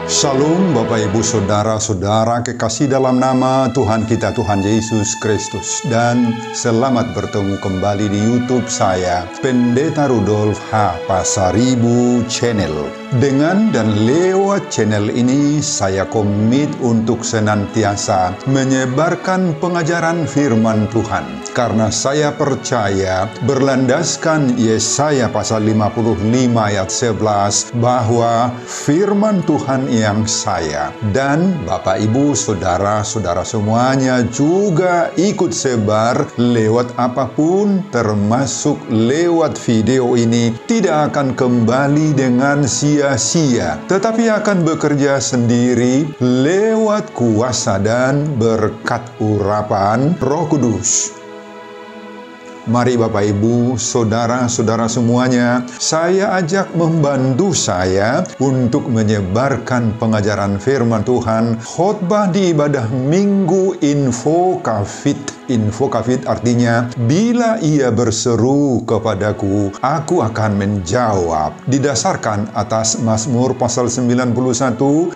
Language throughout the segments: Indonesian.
Shalom Bapak Ibu Saudara-saudara kekasih dalam nama Tuhan kita Tuhan Yesus Kristus. Dan selamat bertemu kembali di YouTube saya, Pendeta Rudolf H. Pasaribu Channel. Dengan dan lewat channel ini saya komit untuk senantiasa menyebarkan pengajaran firman Tuhan. Karena saya percaya berlandaskan Yesaya pasal 55 ayat 11 bahwa firman Tuhan yang saya dan Bapak Ibu Saudara-saudara semuanya juga ikut sebar lewat apapun termasuk lewat video ini tidak akan kembali dengan sia-sia, tetapi akan bekerja sendiri lewat kuasa dan berkat urapan Roh Kudus. Mari Bapak Ibu, Saudara-saudara semuanya, saya ajak membantu saya untuk menyebarkan pengajaran firman Tuhan, khotbah di ibadah Minggu Infokafit. Infokafit artinya, bila ia berseru kepadaku, aku akan menjawab. Didasarkan atas Mazmur pasal 91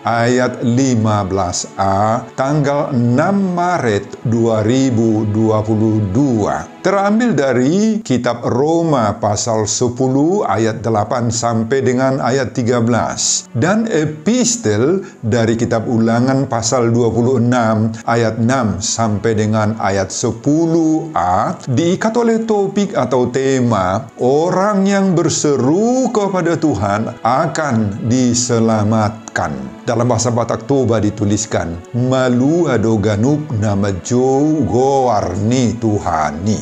ayat 15a, tanggal 6 Maret 2022. Terambil dari kitab Roma pasal 10 ayat 8 sampai dengan ayat 13. Dan epistel dari kitab Ulangan pasal 26 ayat 6 sampai dengan ayat 10a diikat oleh topik atau tema orang yang berseru kepada Tuhan akan diselamatkan. Dalam bahasa Batak Toba dituliskan malu adoganup nama jo goarni Tuhani.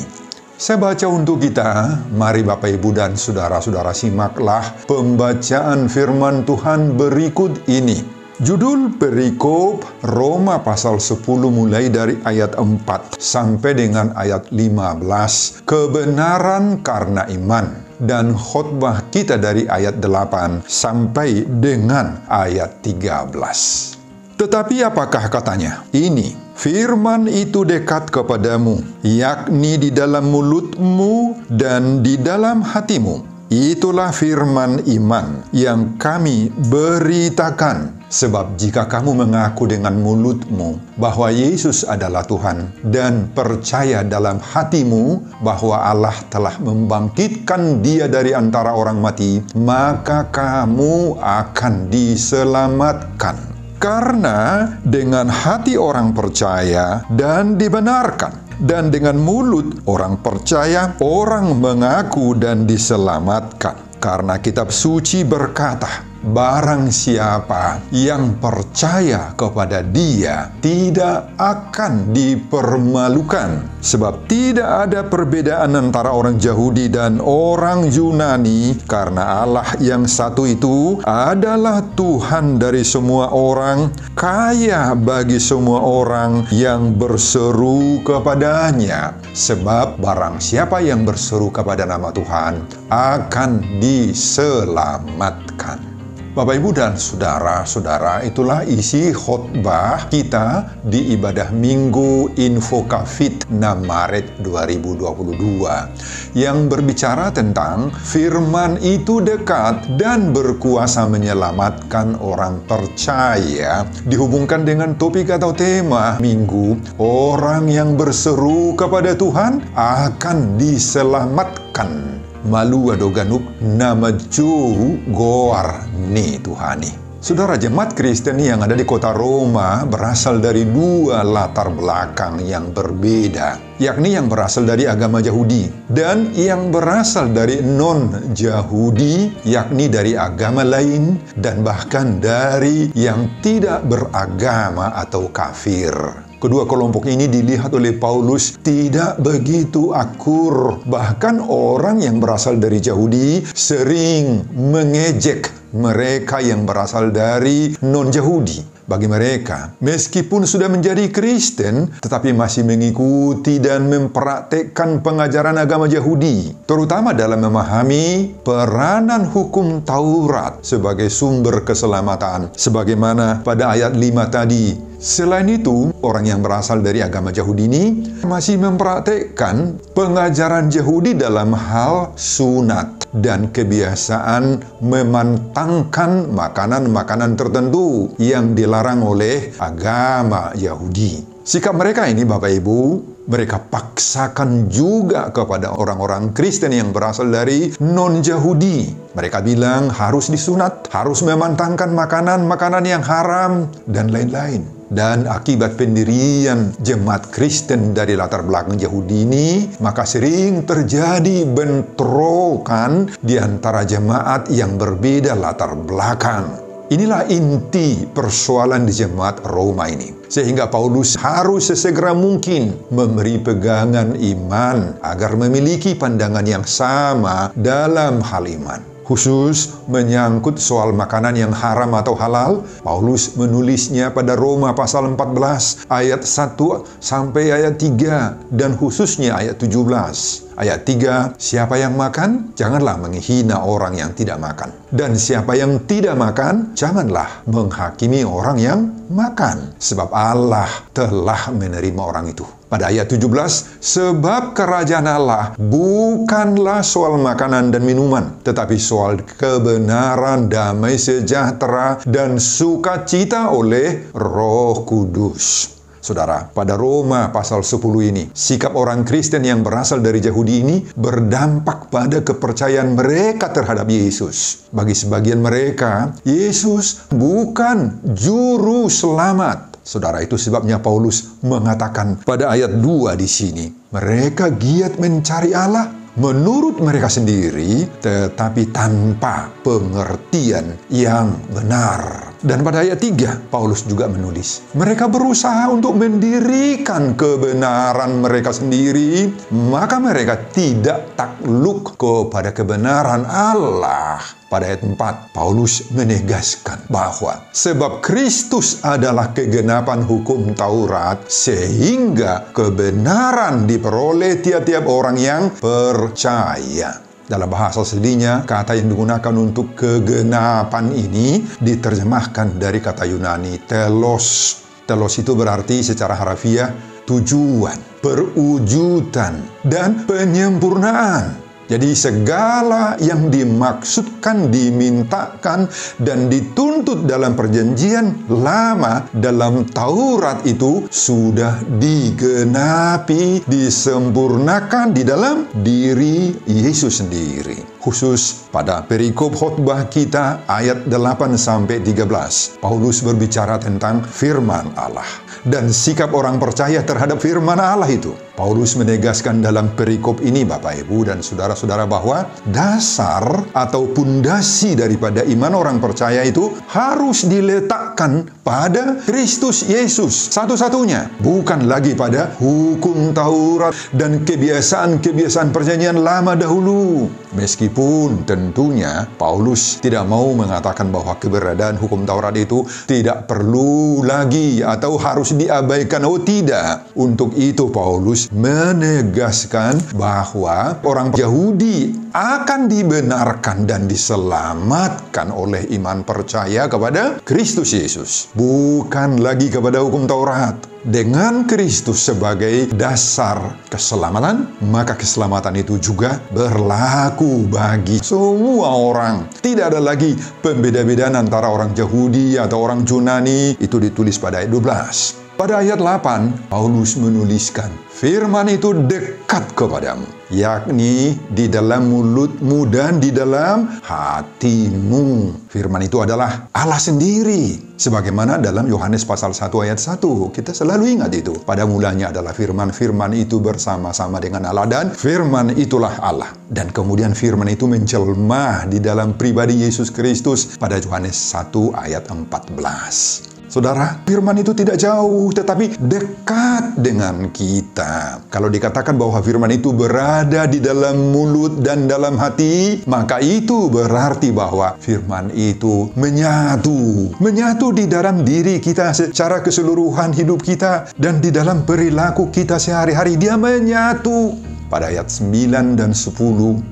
Saya baca untuk kita. Mari Bapak Ibu dan Saudara-saudara simaklah pembacaan firman Tuhan berikut ini. Judul perikop Roma pasal 10 mulai dari ayat 4 sampai dengan ayat 15. Kebenaran karena iman. Dan khotbah kita dari ayat 8 sampai dengan ayat 13. Tetapi apakah katanya? Ini, firman itu dekat kepadamu, yakni di dalam mulutmu dan di dalam hatimu. Itulah firman iman yang kami beritakan. Sebab jika kamu mengaku dengan mulutmu bahwa Yesus adalah Tuhan dan percaya dalam hatimu bahwa Allah telah membangkitkan Dia dari antara orang mati, maka kamu akan diselamatkan. Karena dengan hati orang percaya dan dibenarkan, dan dengan mulut orang percaya, orang mengaku dan diselamatkan. Karena kitab suci berkata, barang siapa yang percaya kepada Dia tidak akan dipermalukan. Sebab tidak ada perbedaan antara orang Yahudi dan orang Yunani, karena Allah yang satu itu adalah Tuhan dari semua orang, kaya bagi semua orang yang berseru kepadanya. Sebab barang siapa yang berseru kepada nama Tuhan akan diselamatkan. Bapak Ibu dan Saudara-saudara, itulah isi khotbah kita di ibadah Minggu Infokafit 6 Maret 2022 yang berbicara tentang firman itu dekat dan berkuasa menyelamatkan orang percaya, dihubungkan dengan topik atau tema Minggu, orang yang berseru kepada Tuhan akan diselamatkan. Malu adoganup nama jo goar ni Tuhani. Saudara, jemaat Kristen yang ada di kota Roma berasal dari dua latar belakang yang berbeda, yakni yang berasal dari agama Yahudi dan yang berasal dari non-Yahudi, yakni dari agama lain dan bahkan dari yang tidak beragama atau kafir. Kedua kelompok ini dilihat oleh Paulus tidak begitu akur. Bahkan orang yang berasal dari Yahudi sering mengejek mereka yang berasal dari non-Yahudi. Bagi mereka, meskipun sudah menjadi Kristen, tetapi masih mengikuti dan mempraktekkan pengajaran agama Yahudi, terutama dalam memahami peranan hukum Taurat sebagai sumber keselamatan, sebagaimana pada ayat 5 tadi. Selain itu, orang yang berasal dari agama Yahudi ini masih mempraktekkan pengajaran Yahudi dalam hal sunat. dan kebiasaan memantangkan makanan-makanan tertentu yang dilarang oleh agama Yahudi. Sikap mereka ini, Bapak Ibu, mereka paksakan juga kepada orang-orang Kristen yang berasal dari non-Yahudi. Mereka bilang harus disunat, harus memantangkan makanan-makanan yang haram, dan lain-lain. Dan akibat pendirian jemaat Kristen dari latar belakang Yahudi ini, maka sering terjadi bentrokan di antara jemaat yang berbeda latar belakang. Inilah inti persoalan di jemaat Roma ini. Sehingga Paulus harus sesegera mungkin memberi pegangan iman agar memiliki pandangan yang sama dalam hal iman. Khusus menyangkut soal makanan yang haram atau halal, Paulus menulisnya pada Roma pasal 14 ayat 1 sampai ayat 3 dan khususnya ayat 17. Ayat 3, siapa yang makan, janganlah menghina orang yang tidak makan. Dan siapa yang tidak makan, janganlah menghakimi orang yang makan. Sebab Allah telah menerima orang itu. Pada ayat 17, sebab kerajaan Allah bukanlah soal makanan dan minuman, tetapi soal kebenaran, damai sejahtera, dan sukacita oleh Roh Kudus. Saudara, pada Roma pasal 10 ini, sikap orang Kristen yang berasal dari Yahudi ini berdampak pada kepercayaan mereka terhadap Yesus. Bagi sebagian mereka, Yesus bukan juru selamat. Saudara, itu sebabnya Paulus mengatakan pada ayat 2 di sini, mereka giat mencari Allah menurut mereka sendiri, tetapi tanpa pengertian yang benar. Dan pada ayat 3, Paulus juga menulis, mereka berusaha untuk mendirikan kebenaran mereka sendiri, maka mereka tidak takluk kepada kebenaran Allah. Pada ayat 4, Paulus menegaskan bahwa sebab Kristus adalah kegenapan hukum Taurat, sehingga kebenaran diperoleh tiap-tiap orang yang percaya. Dalam bahasa aslinya, kata yang digunakan untuk kegenapan ini diterjemahkan dari kata Yunani telos. Telos itu berarti secara harfiah tujuan, perwujudan, dan penyempurnaan. Jadi segala yang dimaksudkan, dimintakan, dan dituntut dalam perjanjian lama dalam Taurat itu sudah digenapi, disempurnakan di dalam diri Yesus sendiri. Khusus pada perikop khotbah kita ayat 8-13, Paulus berbicara tentang firman Allah dan sikap orang percaya terhadap firman Allah itu. Paulus menegaskan dalam perikop ini, Bapak, Ibu, dan saudara-saudara, bahwa dasar atau pundasi daripada iman orang percaya itu harus diletakkan pada Kristus Yesus satu-satunya, bukan lagi pada hukum Taurat dan kebiasaan-kebiasaan perjanjian lama dahulu. Meskipun tentunya Paulus tidak mau mengatakan bahwa keberadaan hukum Taurat itu tidak perlu lagi atau harus diabaikan. Oh tidak. Untuk itu Paulus menegaskan bahwa orang Yahudi akan dibenarkan dan diselamatkan oleh iman percaya kepada Kristus Yesus, bukan lagi kepada hukum Taurat. Dengan Kristus sebagai dasar keselamatan, maka keselamatan itu juga berlaku bagi semua orang. Tidak ada lagi pembeda-bedaan antara orang Yahudi atau orang Yunani. Itu ditulis pada ayat 12. Pada ayat 8, Paulus menuliskan, firman itu dekat kepadamu, yakni di dalam mulutmu dan di dalam hatimu. Firman itu adalah Allah sendiri. Sebagaimana dalam Yohanes pasal 1 ayat 1, kita selalu ingat itu. Pada mulanya adalah firman, firman itu bersama-sama dengan Allah, dan firman itulah Allah. Dan kemudian firman itu menjelma di dalam pribadi Yesus Kristus pada Yohanes 1 ayat 14. Saudara, firman itu tidak jauh, tetapi dekat dengan kita. Kalau dikatakan bahwa firman itu berada di dalam mulut dan dalam hati, maka itu berarti bahwa firman itu menyatu di dalam diri kita secara keseluruhan hidup kita, dan di dalam perilaku kita sehari-hari dia menyatu. Pada ayat 9 dan 10,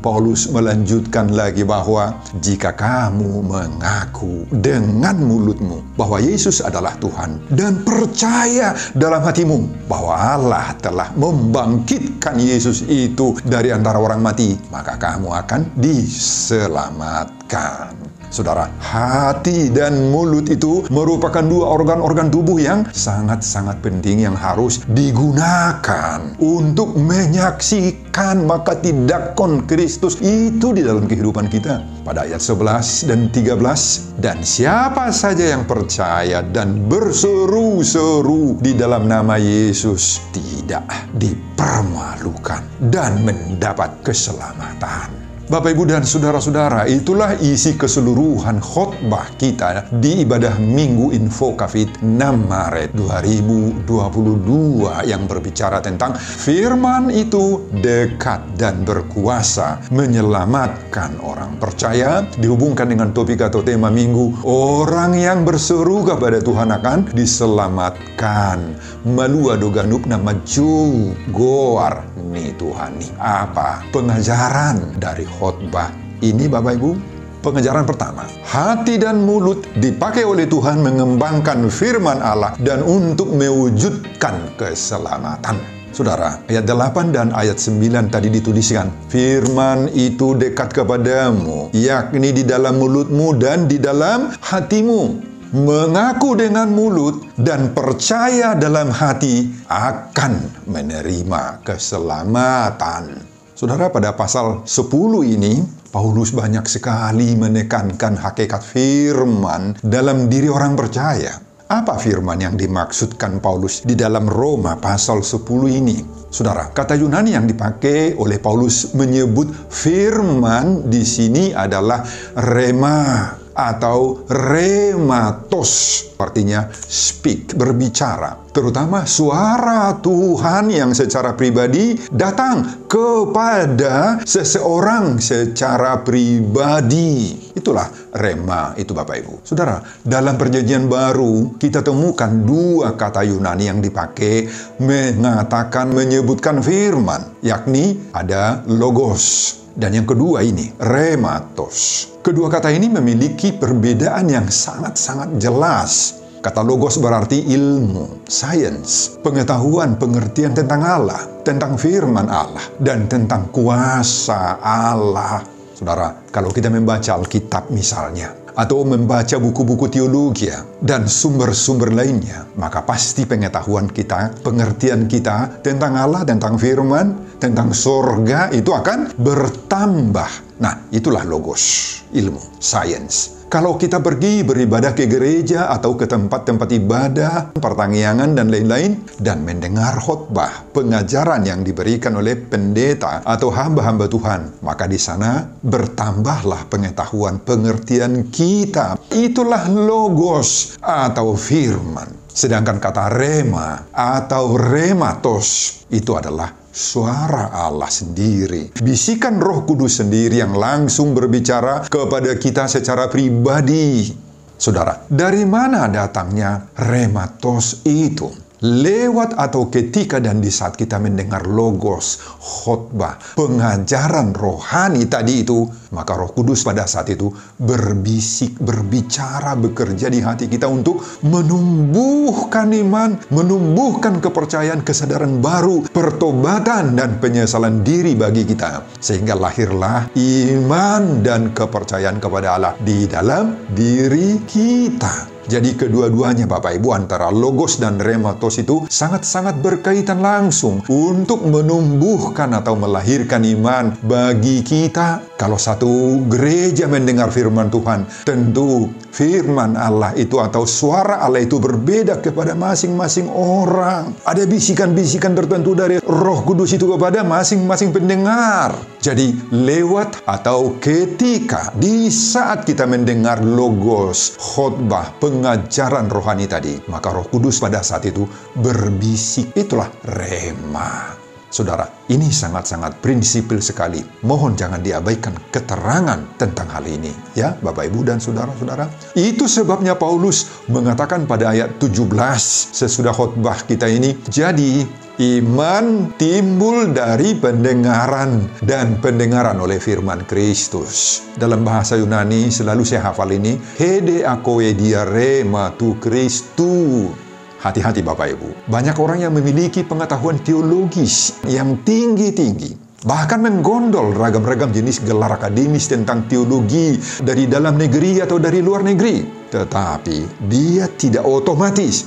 Paulus melanjutkan lagi bahwa jika kamu mengaku dengan mulutmu bahwa Yesus adalah Tuhan dan percaya dalam hatimu bahwa Allah telah membangkitkan Yesus itu dari antara orang mati, maka kamu akan diselamatkan. Saudara, hati dan mulut itu merupakan dua organ-organ tubuh yang sangat-sangat penting yang harus digunakan untuk menyaksikan makatidakon Kristus itu di dalam kehidupan kita. Pada ayat 11 dan 13, dan siapa saja yang percaya dan berseru-seru di dalam nama Yesus tidak dipermalukan dan mendapat keselamatan. Bapak, Ibu, dan saudara-saudara, itulah isi keseluruhan khotbah kita di ibadah Minggu Info Covid 6 Maret 2022 yang berbicara tentang firman itu dekat dan berkuasa menyelamatkan orang percaya, dihubungkan dengan topik atau tema minggu, orang yang berseru kepada Tuhan akan diselamatkan. Malua doganup nama goar nih Tuhan nih. Apa pengajaran dari khotbah ini, Bapak Ibu? Pengajaran pertama, hati dan mulut dipakai oleh Tuhan mengembangkan firman Allah dan untuk mewujudkan keselamatan. Saudara, ayat 8 dan ayat 9 tadi dituliskan, firman itu dekat kepadamu, yakni di dalam mulutmu dan di dalam hatimu. Mengaku dengan mulut dan percaya dalam hati akan menerima keselamatan. Saudara, pada pasal 10 ini, Paulus banyak sekali menekankan hakikat firman dalam diri orang percaya. Apa firman yang dimaksudkan Paulus di dalam Roma pasal 10 ini? Saudara, kata Yunani yang dipakai oleh Paulus menyebut firman di sini adalah rema atau rematos, artinya speak, berbicara. Terutama suara Tuhan yang secara pribadi datang kepada seseorang secara pribadi. Itulah rema itu, Bapak Ibu. Saudara, dalam perjanjian baru kita temukan dua kata Yunani yang dipakai menyebutkan firman, yakni ada logos. Dan yang kedua ini, rematos. Kedua kata ini memiliki perbedaan yang sangat-sangat jelas. Kata logos berarti ilmu, science, pengetahuan, pengertian tentang Allah, tentang firman Allah, dan tentang kuasa Allah. Saudara, kalau kita membaca Alkitab misalnya, atau membaca buku-buku teologi dan sumber-sumber lainnya, maka pasti pengetahuan kita, pengertian kita tentang Allah, tentang firman, tentang surga itu akan bertambah. Nah, itulah logos, ilmu, science. Kalau kita pergi beribadah ke gereja atau ke tempat-tempat ibadah, pertanggiangan dan lain-lain, dan mendengar khotbah, pengajaran yang diberikan oleh pendeta atau hamba-hamba Tuhan, maka di sana bertambahlah pengetahuan, pengertian kita. Itulah logos atau firman. Sedangkan kata rema atau rematos itu adalah suara Allah sendiri. Bisikan Roh Kudus sendiri yang langsung berbicara kepada kita secara pribadi. Saudara, dari mana datangnya rematos itu? Lewat atau ketika dan di saat kita mendengar logos, khotbah, pengajaran rohani tadi itu, maka Roh Kudus pada saat itu berbisik, berbicara, bekerja di hati kita untuk menumbuhkan iman, menumbuhkan kepercayaan, kesadaran baru, pertobatan dan penyesalan diri bagi kita. Sehingga lahirlah iman dan kepercayaan kepada Allah di dalam diri kita. Jadi kedua-duanya, Bapak Ibu, antara logos dan rematos itu sangat-sangat berkaitan langsung untuk menumbuhkan atau melahirkan iman bagi kita. Kalau satu gereja mendengar firman Tuhan, tentu firman Allah itu atau suara Allah itu berbeda kepada masing-masing orang. Ada bisikan-bisikan tertentu dari Roh Kudus itu kepada masing-masing pendengar. Jadi lewat atau ketika di saat kita mendengar logos, khotbah, pengajaran rohani tadi, maka Roh Kudus pada saat itu berbisik. Itulah rema. Saudara, ini sangat-sangat prinsipil sekali. Mohon jangan diabaikan keterangan tentang hal ini. Ya, Bapak, Ibu, dan saudara-saudara. Itu sebabnya Paulus mengatakan pada ayat 17 sesudah khotbah kita ini, jadi iman timbul dari pendengaran dan pendengaran oleh firman Kristus. Dalam bahasa Yunani selalu saya hafal ini, hede akoedia rema tu Christu. Hati-hati Bapak Ibu, banyak orang yang memiliki pengetahuan teologis yang tinggi-tinggi, bahkan menggondol ragam-ragam jenis gelar akademis tentang teologi dari dalam negeri atau dari luar negeri. Tetapi dia tidak otomatis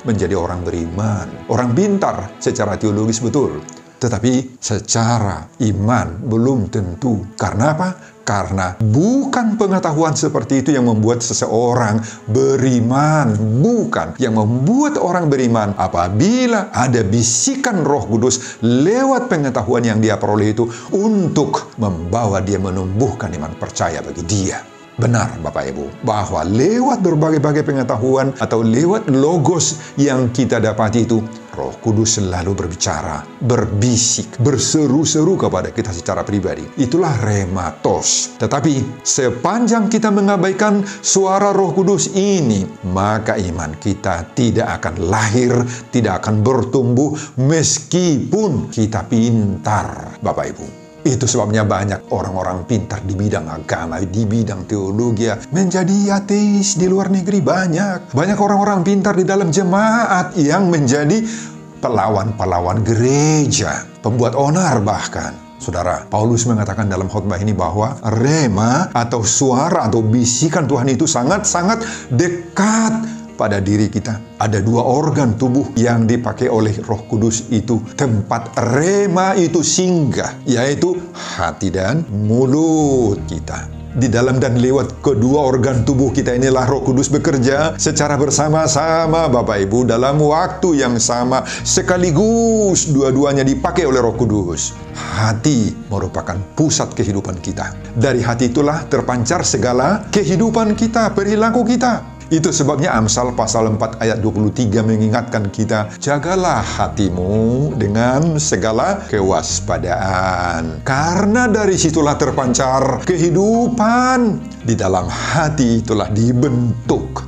menjadi orang beriman, orang pintar secara teologis betul. Tetapi secara iman belum tentu. Karena apa? Karena bukan pengetahuan seperti itu yang membuat seseorang beriman. Bukan. Yang membuat orang beriman apabila ada bisikan Roh Kudus lewat pengetahuan yang dia peroleh itu untuk membawa dia menumbuhkan iman percaya bagi dia. Benar Bapak Ibu, bahwa lewat berbagai-bagai pengetahuan atau lewat logos yang kita dapati itu, Roh Kudus selalu berbicara, berbisik, berseru-seru kepada kita secara pribadi. Itulah rematos. Tetapi sepanjang kita mengabaikan suara Roh Kudus ini, maka iman kita tidak akan lahir, tidak akan bertumbuh meskipun kita pintar, Bapak Ibu. Itu sebabnya banyak orang-orang pintar di bidang agama, di bidang teologi, menjadi ateis di luar negeri banyak. Banyak orang-orang pintar di dalam jemaat yang menjadi pelawan-pelawan gereja, pembuat onar bahkan. Saudara, Paulus mengatakan dalam khotbah ini bahwa rema atau suara atau bisikan Tuhan itu sangat-sangat dekat pada diri kita. Ada dua organ tubuh yang dipakai oleh Roh Kudus itu. Tempat rema itu singgah, yaitu hati dan mulut kita. Di dalam dan lewat kedua organ tubuh kita inilah Roh Kudus bekerja secara bersama-sama Bapak Ibu dalam waktu yang sama, sekaligus dua-duanya dipakai oleh Roh Kudus. Hati merupakan pusat kehidupan kita. Dari hati itulah terpancar segala kehidupan kita, perilaku kita. Itu sebabnya Amsal pasal 4 ayat 23 mengingatkan kita, jagalah hatimu dengan segala kewaspadaan. Karena dari situlah terpancar kehidupan. Di dalam hati itulah dibentuk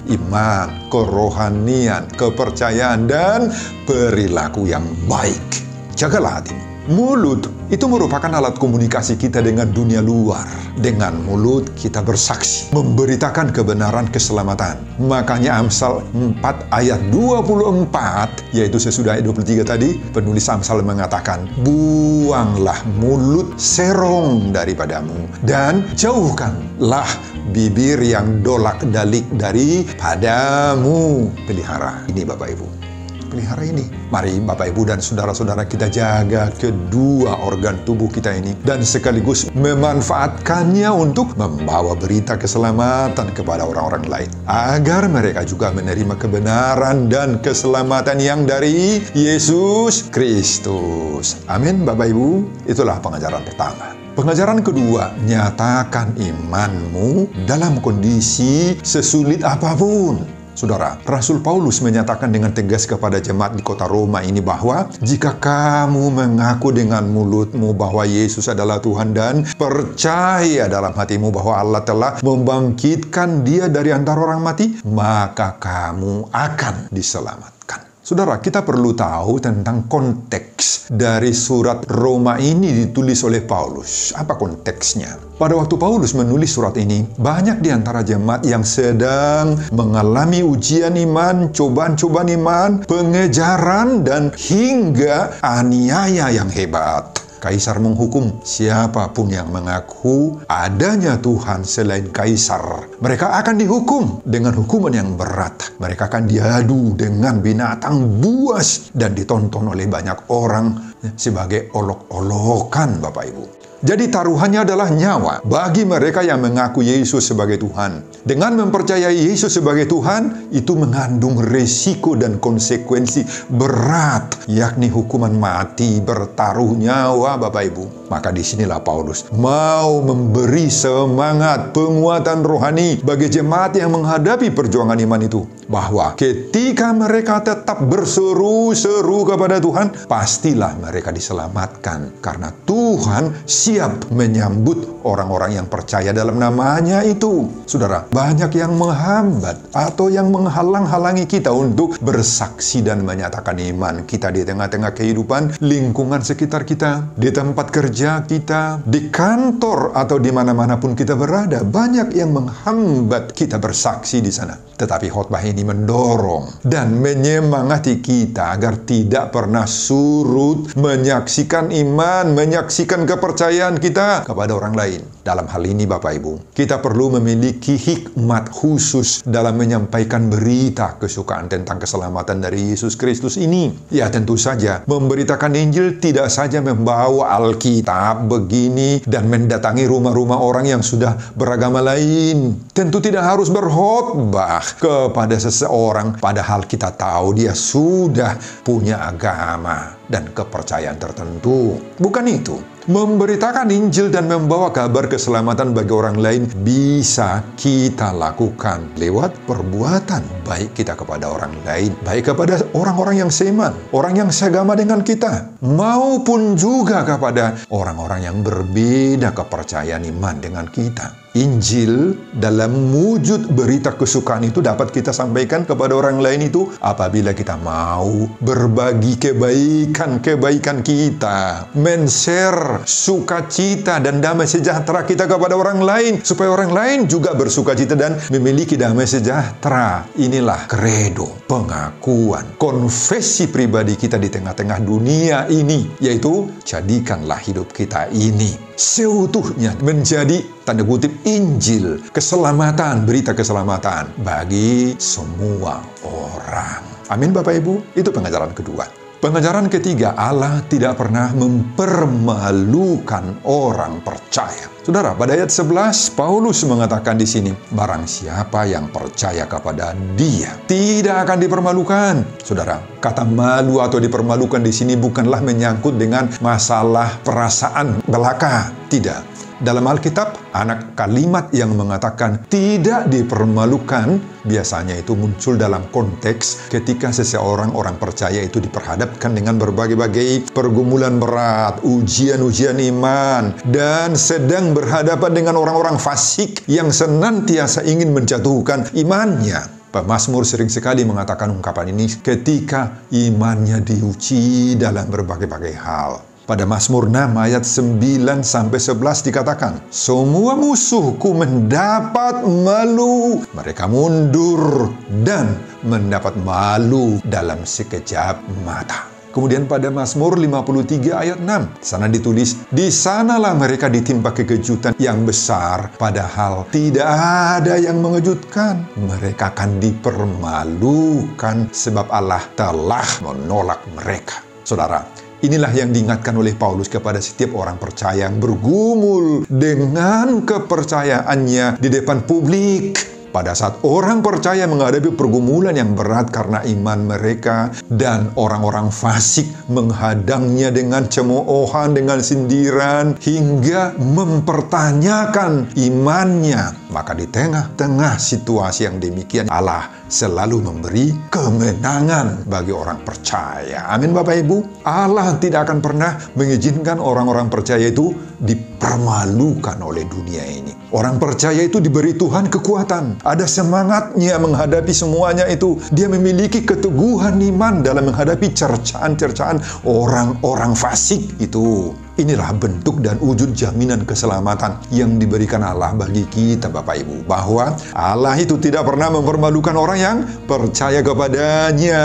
iman, kerohanian, kepercayaan, dan perilaku yang baik. Jagalah hatimu. Mulut itu merupakan alat komunikasi kita dengan dunia luar. Dengan mulut kita bersaksi, memberitakan kebenaran keselamatan. Makanya Amsal 4 ayat 24, yaitu sesudah ayat 23 tadi, penulis Amsal mengatakan, buanglah mulut serong daripadamu, dan jauhkanlah bibir yang dolak-dalik daripadamu. Pelihara ini Bapak Ibu. Pelihara ini. Mari Bapak Ibu dan saudara-saudara kita jaga kedua organ tubuh kita ini dan sekaligus memanfaatkannya untuk membawa berita keselamatan kepada orang-orang lain agar mereka juga menerima kebenaran dan keselamatan yang dari Yesus Kristus. Amin Bapak Ibu. Itulah pengajaran pertama. Pengajaran kedua, nyatakan imanmu dalam kondisi sesulit apapun. Saudara, Rasul Paulus menyatakan dengan tegas kepada jemaat di kota Roma ini bahwa jika kamu mengaku dengan mulutmu bahwa Yesus adalah Tuhan dan percaya dalam hatimu bahwa Allah telah membangkitkan Dia dari antara orang mati, maka kamu akan diselamatkan. Saudara, kita perlu tahu tentang konteks dari surat Roma ini ditulis oleh Paulus. Apa konteksnya? Pada waktu Paulus menulis surat ini, banyak di antara jemaat yang sedang mengalami ujian iman, cobaan-cobaan iman, pengejaran, dan hingga aniaya yang hebat. Kaisar menghukum siapapun yang mengaku adanya Tuhan selain Kaisar. Mereka akan dihukum dengan hukuman yang berat. Mereka akan diadu dengan binatang buas dan ditonton oleh banyak orang sebagai olok-olokan Bapak Ibu. Jadi taruhannya adalah nyawa bagi mereka yang mengaku Yesus sebagai Tuhan. Dengan mempercayai Yesus sebagai Tuhan, itu mengandung resiko dan konsekuensi berat, yakni hukuman mati, bertaruh nyawa, Bapak Ibu. Maka disinilah Paulus mau memberi semangat, penguatan rohani bagi jemaat yang menghadapi perjuangan iman itu. Bahwa ketika mereka tetap berseru-seru kepada Tuhan, pastilah mereka diselamatkan. Karena Tuhan siap menyambut orang-orang yang percaya dalam namanya itu. Saudara, banyak yang menghambat atau yang menghalang-halangi kita untuk bersaksi dan menyatakan iman kita di tengah-tengah kehidupan, lingkungan sekitar kita, di tempat kerja kita, di kantor atau di mana-mana pun kita berada. Banyak yang menghambat kita bersaksi di sana. Tetapi khotbah ini mendorong dan menyemangati kita agar tidak pernah surut menyaksikan iman, menyaksikan kepercayaan kita kepada orang lain. Dalam hal ini Bapak Ibu, kita perlu memiliki hikmat khusus dalam menyampaikan berita kesukaan tentang keselamatan dari Yesus Kristus ini. Ya tentu saja, memberitakan Injil tidak saja membawa Alkitab begini dan mendatangi rumah-rumah orang yang sudah beragama lain. Tentu tidak harus berkhotbah kepada seseorang, padahal kita tahu dia sudah punya agama dan kepercayaan tertentu. Bukan itu. Memberitakan Injil dan membawa kabar keselamatan bagi orang lain bisa kita lakukan lewat perbuatan baik kita kepada orang lain, baik kepada orang-orang yang seiman, orang yang seagama dengan kita, maupun juga kepada orang-orang yang berbeda kepercayaan iman dengan kita. Injil dalam wujud berita kesukaan itu dapat kita sampaikan kepada orang lain itu apabila kita mau berbagi kebaikan kita, men-share sukacita dan damai sejahtera kita kepada orang lain, supaya orang lain juga bersukacita dan memiliki damai sejahtera. Inilah kredo, pengakuan, konfesi pribadi kita di tengah-tengah dunia ini, yaitu jadikanlah hidup kita ini seutuhnya menjadi tanda kutip Injil, keselamatan, berita keselamatan bagi semua orang. Amin Bapak Ibu, itu pengajaran kedua. Pengajaran ketiga, Allah tidak pernah mempermalukan orang percaya. Saudara, pada ayat 11, Paulus mengatakan di sini, barang siapa yang percaya kepada Dia tidak akan dipermalukan. Saudara, kata malu atau dipermalukan di sini bukanlah menyangkut dengan masalah perasaan belaka. Tidak. Dalam Alkitab, anak kalimat yang mengatakan tidak dipermalukan biasanya itu muncul dalam konteks ketika seseorang orang percaya itu diperhadapkan dengan berbagai-bagai pergumulan berat, ujian-ujian iman, dan sedang berhadapan dengan orang-orang fasik yang senantiasa ingin menjatuhkan imannya. Pemazmur sering sekali mengatakan ungkapan ini ketika imannya diuji dalam berbagai-bagai hal. Pada Mazmur 6 ayat 9-11 dikatakan, semua musuhku mendapat malu, mereka mundur dan mendapat malu dalam sekejap mata. Kemudian pada Mazmur 53 ayat 6, sana ditulis, di sanalah mereka ditimpa kekejutan yang besar, padahal tidak ada yang mengejutkan. Mereka akan dipermalukan sebab Allah telah menolak mereka. Saudara, inilah yang diingatkan oleh Paulus kepada setiap orang percaya yang bergumul dengan kepercayaannya di depan publik. Pada saat orang percaya menghadapi pergumulan yang berat karena iman mereka dan orang-orang fasik menghadangnya dengan cemoohan, dengan sindiran, hingga mempertanyakan imannya. Maka di tengah-tengah situasi yang demikian, Allah selalu memberi kemenangan bagi orang percaya. Amin Bapak Ibu. Allah tidak akan pernah mengizinkan orang-orang percaya itu dipermalukan oleh dunia ini. Orang percaya itu diberi Tuhan kekuatan. Ada semangatnya menghadapi semuanya itu. Dia memiliki keteguhan iman dalam menghadapi cercaan-cercaan orang-orang fasik itu. Inilah bentuk dan wujud jaminan keselamatan yang diberikan Allah bagi kita Bapak Ibu. Bahwa Allah itu tidak pernah mempermalukan orang yang percaya kepadanya.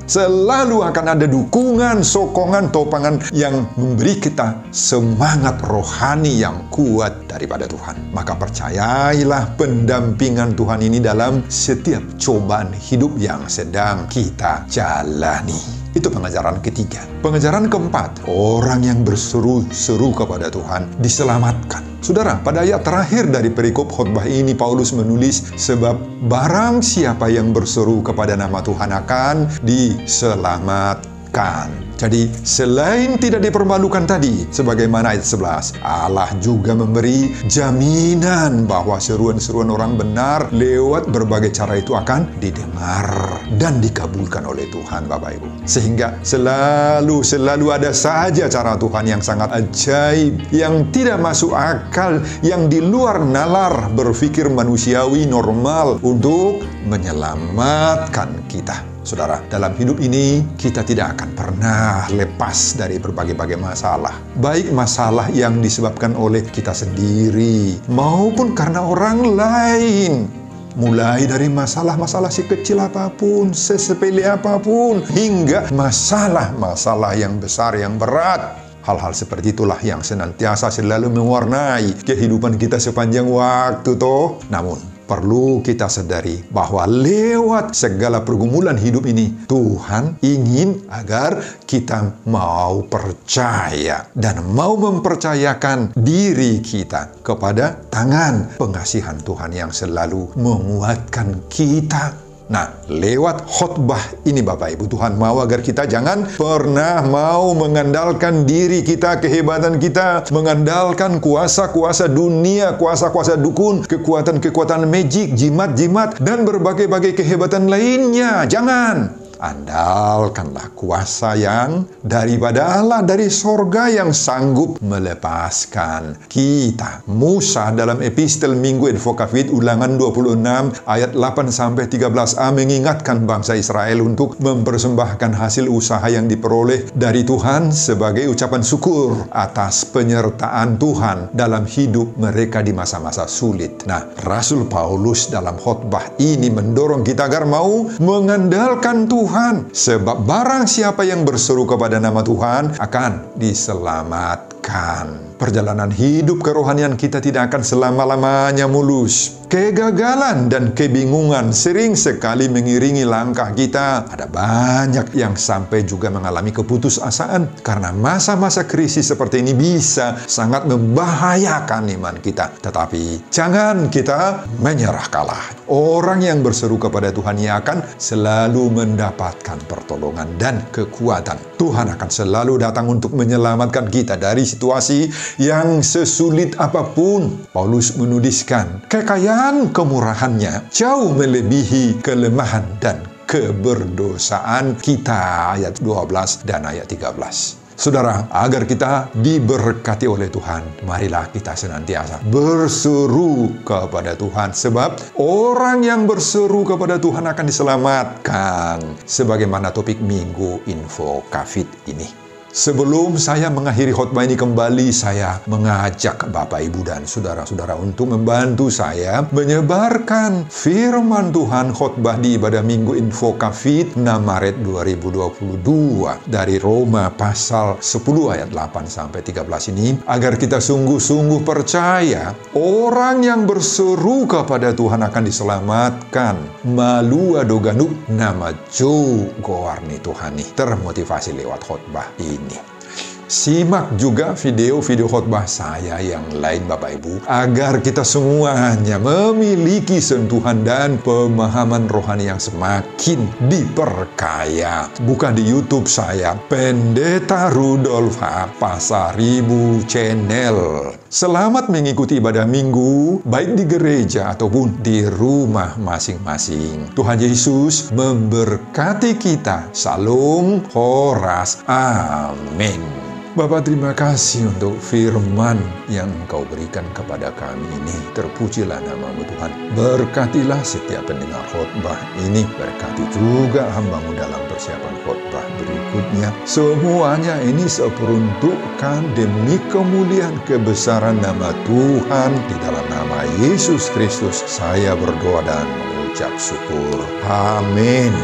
Selalu akan ada dukungan, sokongan, topangan yang memberi kita semangat rohani yang kuat daripada Tuhan. Maka percayailah pendampingan Tuhan ini dalam setiap cobaan hidup yang sedang kita jalani. Itu pengajaran ketiga. Pengajaran keempat, orang yang berseru-seru kepada Tuhan diselamatkan. Saudara, pada ayat terakhir dari perikop khotbah ini, Paulus menulis, sebab barang siapa yang berseru kepada nama Tuhan akan diselamatkan. Jadi, selain tidak dipermalukan tadi, sebagaimana ayat 11, Allah juga memberi jaminan bahwa seruan-seruan orang benar lewat berbagai cara itu akan didengar dan dikabulkan oleh Tuhan, Bapak Ibu. Sehingga selalu ada saja cara Tuhan yang sangat ajaib, yang tidak masuk akal, yang di luar nalar berpikir manusiawi normal untuk menyelamatkan kita. Saudara, dalam hidup ini kita tidak akan pernah lepas dari berbagai-bagai masalah. Baik masalah yang disebabkan oleh kita sendiri maupun karena orang lain. Mulai dari masalah-masalah sekecil apapun, sesepele apapun, hingga masalah-masalah yang besar, yang berat. Hal-hal seperti itulah yang senantiasa selalu mewarnai kehidupan kita sepanjang waktu toh. Namun, perlu kita sadari bahwa lewat segala pergumulan hidup ini, Tuhan ingin agar kita mau percaya dan mau mempercayakan diri kita kepada tangan pengasihan Tuhan yang selalu menguatkan kita. Nah, lewat khotbah ini Bapak Ibu, Tuhan mau agar kita jangan pernah mau mengandalkan diri kita, kehebatan kita, mengandalkan kuasa-kuasa dunia, kuasa-kuasa dukun, kekuatan-kekuatan magic, jimat-jimat, dan berbagai-bagai kehebatan lainnya. Jangan! Andalkanlah kuasa yang daripada Allah, dari sorga yang sanggup melepaskan kita. Musa dalam epistel Minggu Advokavit Ulangan 26 ayat 8-13a mengingatkan bangsa Israel untuk mempersembahkan hasil usaha yang diperoleh dari Tuhan sebagai ucapan syukur atas penyertaan Tuhan dalam hidup mereka di masa-masa sulit. Nah, Rasul Paulus dalam khotbah ini mendorong kita agar mau mengandalkan Tuhan. Sebab barang siapa yang berseru kepada nama Tuhan akan diselamatkan. Perjalanan hidup kerohanian kita tidak akan selama-lamanya mulus. Kegagalan dan kebingungan sering sekali mengiringi langkah kita. Ada banyak yang sampai juga mengalami keputusasaan karena masa-masa krisis seperti ini bisa sangat membahayakan iman kita. Tetapi jangan kita menyerah kalah. Orang yang berseru kepada Tuhan ia akan selalu mendapatkan pertolongan dan kekuatan. Tuhan akan selalu datang untuk menyelamatkan kita dari situasi yang sesulit apapun. Paulus menuliskan, kekayaan kemurahannya jauh melebihi kelemahan dan keberdosaan kita. Ayat 12 dan ayat 13. Saudara, agar kita diberkati oleh Tuhan, marilah kita senantiasa berseru kepada Tuhan. Sebab orang yang berseru kepada Tuhan akan diselamatkan. Sebagaimana topik Minggu Info Kafit ini. Sebelum saya mengakhiri khotbah ini kembali, saya mengajak Bapak, Ibu, dan saudara-saudara untuk membantu saya menyebarkan firman Tuhan khotbah di ibadah Minggu Info Kafit 6 Maret 2022 dari Roma pasal 10 ayat 8-13 ini, agar kita sungguh-sungguh percaya orang yang berseru kepada Tuhan akan diselamatkan. Malu adoganuk nama Jo Gowarni Tuhani, termotivasi lewat khotbah ini. Simak juga video-video khotbah saya yang lain Bapak Ibu, agar kita semuanya memiliki sentuhan dan pemahaman rohani yang semakin diperkaya. Buka di YouTube saya, Pendeta Rudolf H. Pasaribu Channel. Selamat mengikuti ibadah minggu, baik di gereja ataupun di rumah masing-masing. Tuhan Yesus memberkati kita. Salam Horas. Amin. Bapak, terima kasih untuk firman yang Engkau berikan kepada kami ini. Terpujilah nama-Mu Tuhan. Berkatilah setiap pendengar khotbah ini. Berkati juga hamba-Mu dalam persiapan khotbah berikutnya. Semuanya ini seperuntukkan demi kemuliaan kebesaran nama Tuhan. Di dalam nama Yesus Kristus saya berdoa dan mengucap syukur. Amin.